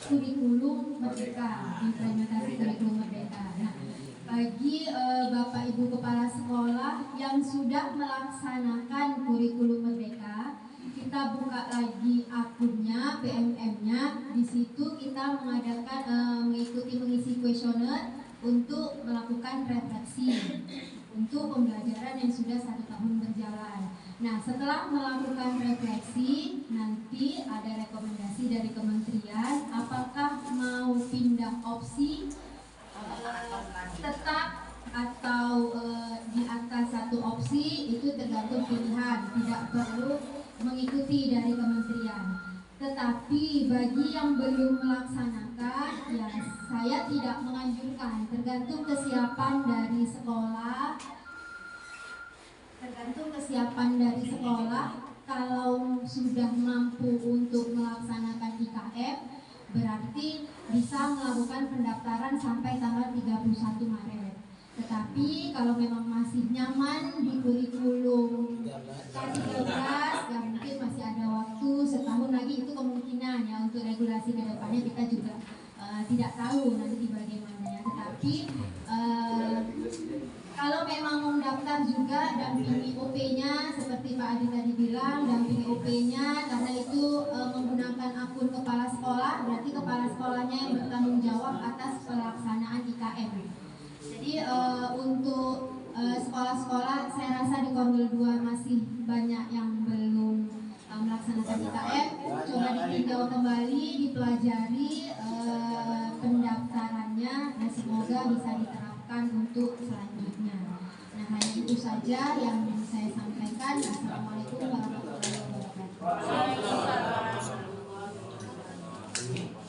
kurikulum merdeka, implementasi kurikulum merdeka. Nah, bagi Bapak Ibu Kepala Sekolah yang sudah melaksanakan kurikulum merdeka, kita buka lagi akunnya, PMM-nya. Di situ kita mengadakan mengisi kuesioner untuk melakukan refleksi untuk pembelajaran yang sudah 1 tahun berjalan. Nah, setelah melakukan refleksi, nanti ada rekomendasi dari kementerian apakah mau pindah opsi tetap atau di atas satu opsi. Itu tergantung pilihan, tidak perlu mengikuti dari kementerian. Tetapi bagi yang belum melaksanakan, ya saya tidak menganjurkan, tergantung kesiapan dari sekolah. Kalau sudah mampu untuk melaksanakan IKM, berarti bisa melakukan pendaftaran sampai tanggal 31 Maret. Tetapi kalau memang masih nyaman di kurikulum K13, ya mungkin masih ada waktu setahun lagi. Itu kemungkinan ya, untuk regulasi ke depannya kita juga tidak tahu nanti bagaimana ya. Tetapi kalau memang mau daftar juga, dampingi OP-nya seperti Pak Adi tadi bilang, dampingi OP-nya, karena itu menggunakan akun kepala sekolah, berarti kepala sekolahnya yang bertanggung jawab atas pelaksanaan IKM. Jadi untuk sekolah-sekolah, saya rasa di Korwil 2 masih banyak yang belum melaksanakan IKM. Coba ditinjau kembali, dipelajari pendaftarannya, dan semoga bisa diterapkan untuk selanjutnya. Nah, hanya itu saja yang saya sampaikan. Assalamualaikum warahmatullahi wabarakatuh.